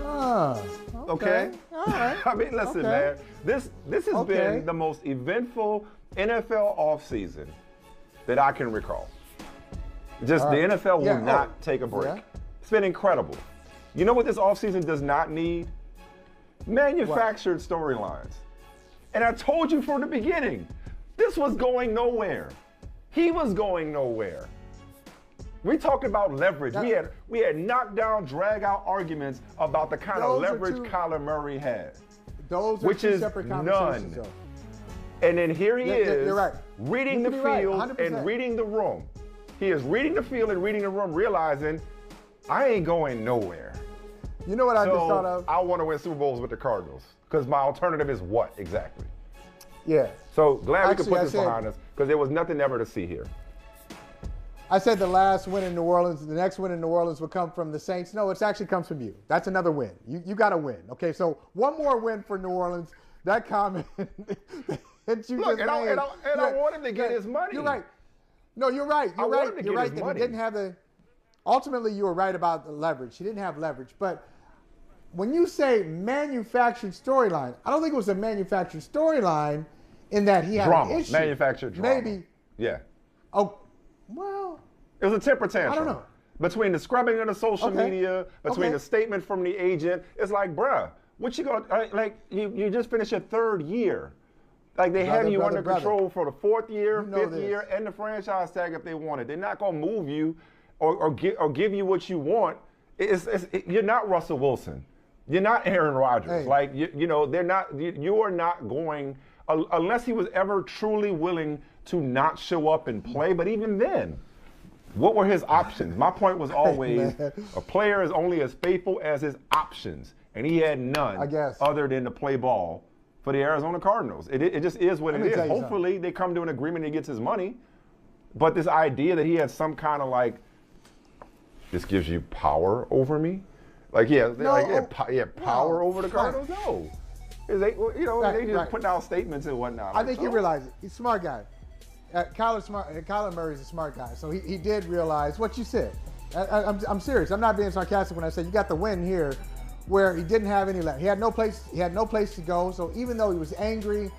Okay. All right. I mean, listen, man. This has been the most eventful NFL offseason that I can recall. Just the NFL will not take a break. Yeah. It's been incredible. You know what this offseason does not need? Manufactured storylines. And I told you from the beginning, this was going nowhere. He was going nowhere. We talked about leverage. We had knockdown, drag-out arguments about the kind of leverage Kyler Murray had. Those are two separate conversations, none. And then here he is, you're right. reading the field and reading the room. He is reading the field and reading the room, realizing I ain't going nowhere. You know what I just thought of? I want to win Super Bowls with the Cardinals because my alternative is what exactly? Yeah. So glad we could put this behind us because there was nothing ever to see here. I said the last win in New Orleans, the next win in New Orleans would come from the Saints. No, it actually comes from you. That's another win. You got to win. Okay, so one more win for New Orleans. That comment that you Look, just made. I want him to get his money. You're right. No, you're right. You're right. You're right that he didn't have the. Ultimately, you were right about the leverage. He didn't have leverage. But when you say manufactured storyline, I don't think it was a manufactured storyline in that he had an issue. Manufactured drama. Maybe. Yeah. Oh, well. It was a temper tantrum. I don't know. Between the scrubbing of the social media, between the statement from the agent, it's like, bruh, what you gonna, like, you just finished your third year. Like, they have you under control for the fourth year, fifth year, and the franchise tag if they want it. They're not gonna move you or give you what you want. You're not Russell Wilson. You're not Aaron Rodgers. Hey. Like, they're not, you are not going, unless he was ever truly willing to not show up and play. But even then, what were his options? My point was always a player is only as faithful as his options. And he had none other than to play ball for the Arizona Cardinals. It just is what it is. Hopefully they come to an agreement and he gets his money. But this idea that he had some kind of like, this gives you power over me? Like, he had power over the Cardinals? No. They just putting out statements and whatnot. I think he realized it. He's a smart guy. Kyler Murray's a smart guy. So he did realize what you said. I'm serious. I'm not being sarcastic when I say you got the win here where he didn't have any left. He had no place to go. So even though he was angry,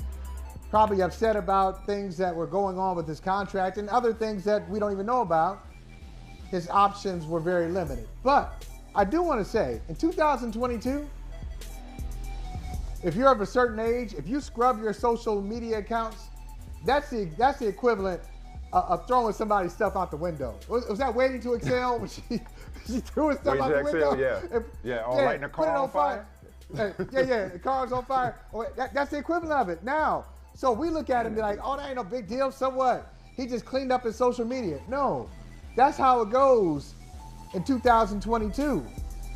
probably upset about things that were going on with his contract and other things that we don't even know about, his options were very limited. But I do want to say, in 2022, if you're of a certain age, if you scrub your social media accounts, that's the equivalent of throwing somebody's stuff out the window. Was that waiting to exhale when she threw his stuff out the window? Lighting the car on fire. The car's on fire. That's the equivalent of it now. So we look at him and be like, oh, that ain't no big deal. So what? He just cleaned up his social media. No, that's how it goes in 2022.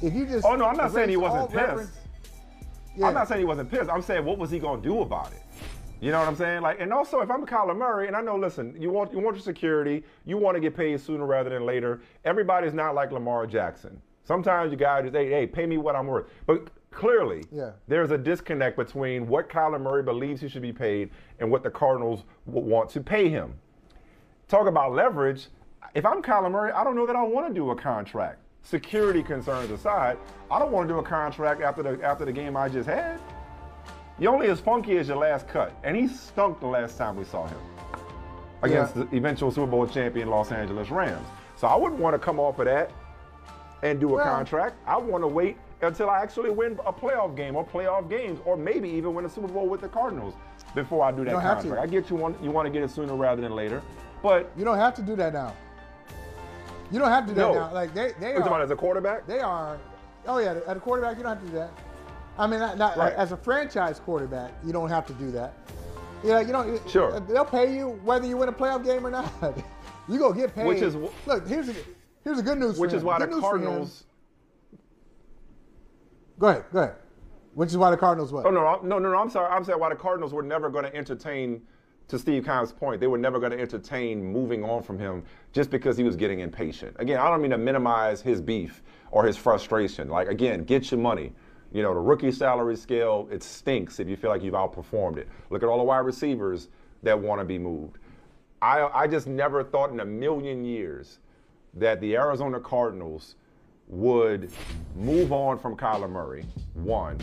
If you just I'm not saying he wasn't pissed. I'm not saying he wasn't pissed. I'm saying what was he gonna do about it? You know what I'm saying? Like, and also if I'm Kyler Murray, and I know, listen, you want your security, you want to get paid sooner rather than later. Everybody's not like Lamar Jackson. Sometimes you guys just say, hey, pay me what I'm worth. But clearly, there's a disconnect between what Kyler Murray believes he should be paid and what the Cardinals want to pay him. Talk about leverage. If I'm Kyler Murray, I don't know that I want to do a contract. Security concerns aside, I don't want to do a contract after the game I just had. You're only as funky as your last cut, and he stunk the last time we saw him against the eventual Super Bowl champion Los Angeles Rams. So I wouldn't want to come off of that and do a contract. I want to wait until I actually win a playoff game or playoff games, or maybe even win a Super Bowl with the Cardinals before I do that contract. I get you want to get it sooner rather than later, but you don't have to do that now. You don't have to do that now. Like they are. Talking about as a quarterback? They are. Oh yeah, at a quarterback you don't have to do that. I mean, as a franchise quarterback, you don't have to do that. Sure. They'll pay you whether you win a playoff game or not. You gonna get paid. Look, here's the good news. Which is why the Cardinals. Go ahead. Which is why the Cardinals what? Oh no. I'm sorry. I'm saying why the Cardinals were never going to entertain. To Steve Keim's point, they were never going to entertain moving on from him just because he was getting impatient. Again, I don't mean to minimize his beef or his frustration. Like, again, get your money. The rookie salary scale, it stinks if you feel like you've outperformed it. Look at all the wide receivers that want to be moved. I just never thought in a million years that the Arizona Cardinals would move on from Kyler Murray, one.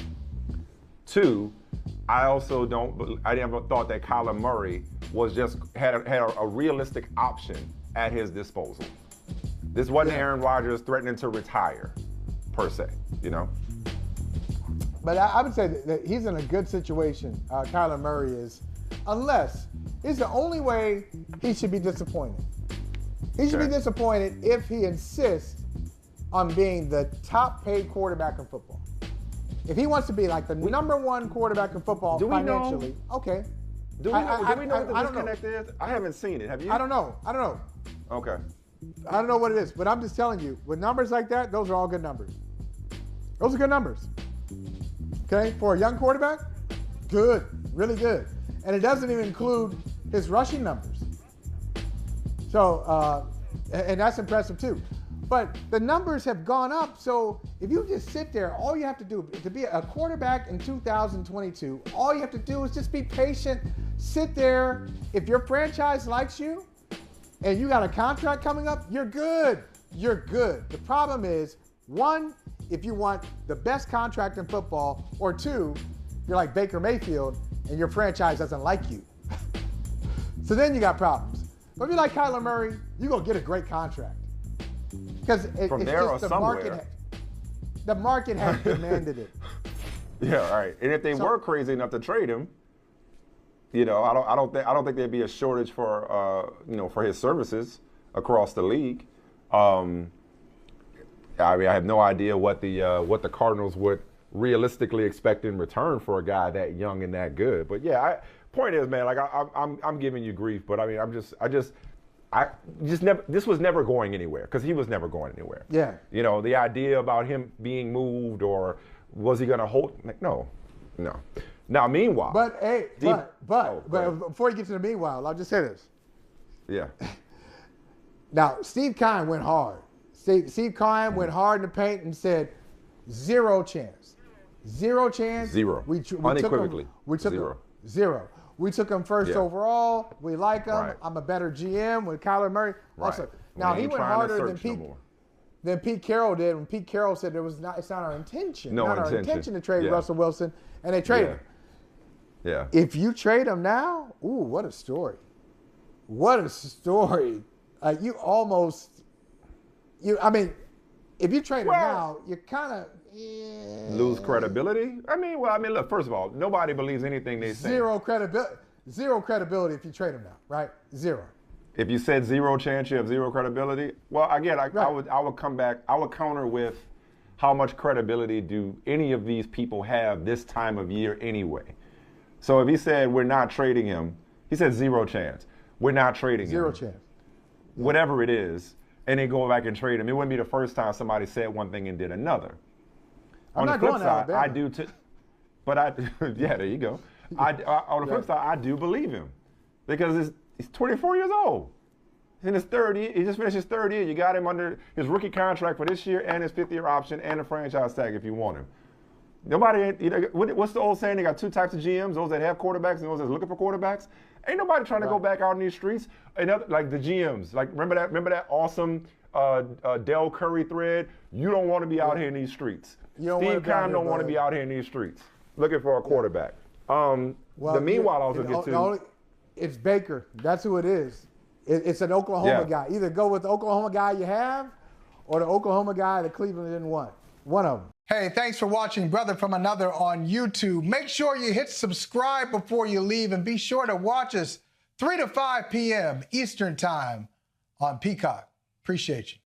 Two, I never thought that Kyler Murray had a realistic option at his disposal. This wasn't Aaron Rodgers threatening to retire, per se, you know? But I would say that he's in a good situation, Kyler Murray is, unless it's the only way he should be disappointed. He should be disappointed if he insists on being the top paid quarterback in football. If he wants to be like the number one quarterback in football financially, okay. Do we know what the disconnect is? I haven't seen it. Have you? I don't know. Okay. I don't know what it is, but I'm just telling you, with numbers like that, those are all good numbers. Those are good numbers. Okay, for a young quarterback, good, really good. And it doesn't even include his rushing numbers. So, and that's impressive too. But the numbers have gone up, so if you just sit there, all you have to do to be a quarterback in 2022, all you have to do is just be patient, sit there. If your franchise likes you and you got a contract coming up, you're good. You're good. The problem is, one, if you want the best contract in football, or two, you're like Baker Mayfield and your franchise doesn't like you. So then you got problems. But if you're like Kyler Murray, you're going to get a great contract. Because it's just the market has demanded it. Yeah, right. And if they were crazy enough to trade him, you know, I don't think there'd be a shortage for for his services across the league. I mean, I have no idea what the Cardinals would realistically expect in return for a guy that young and that good. But yeah, point is, man, like I'm giving you grief, but I mean, this was never going anywhere because he was never going anywhere. Yeah. You know, the idea about him being moved or was he going to hold? Like, no. Now, meanwhile. But hey, but before you get to the meanwhile, I'll just say this. Yeah. Now, Steve Keim went hard. Steve Keim went hard in the paint and said, zero chance. Zero chance. Zero. Unequivocally. Zero. We took him first overall. We like him. Right. I'm a better GM with Kyler Murray. Right. Also, now he went harder than Pete Carroll did when Pete Carroll said it's not our intention. Our intention to trade Russell Wilson, and they traded him. Yeah. If you trade him now, ooh, what a story. What a story. I mean, if you trade him now, you kind of lose credibility. I mean, look. First of all, nobody believes anything they say. Zero credibility if you trade him now, right? Zero. If you said zero chance, you have zero credibility. Well, again, I would come back. I would counter with, how much credibility do any of these people have this time of year anyway? So if he said we're not trading him, he said zero chance. We're not trading him. Zero chance. Whatever it is, and then go back and trade him. It wouldn't be the first time somebody said one thing and did another. On the flip side, I do too. But yeah, there you go. On the flip side, I do believe him because he's 24 years old. He's in his third year. He just finished his third year. You got him under his rookie contract for this year and his fifth-year option and a franchise tag if you want him. Nobody, what's the old saying? They got two types of GMs: those that have quarterbacks and those that's looking for quarterbacks. Ain't nobody trying to go back out in these streets. Like the GMs, like remember that awesome Del Curry thread? You don't want to be out here in these streets. Steve Keim don't want to be out here in these streets looking for a quarterback. It's Baker. That's who it is. It's an Oklahoma guy. Either go with the Oklahoma guy you have or the Oklahoma guy that Cleveland didn't want. One of them. Hey, thanks for watching Brother from Another on YouTube. Make sure you hit subscribe before you leave, and be sure to watch us 3 to 5 p.m. Eastern Time on Peacock. Appreciate you.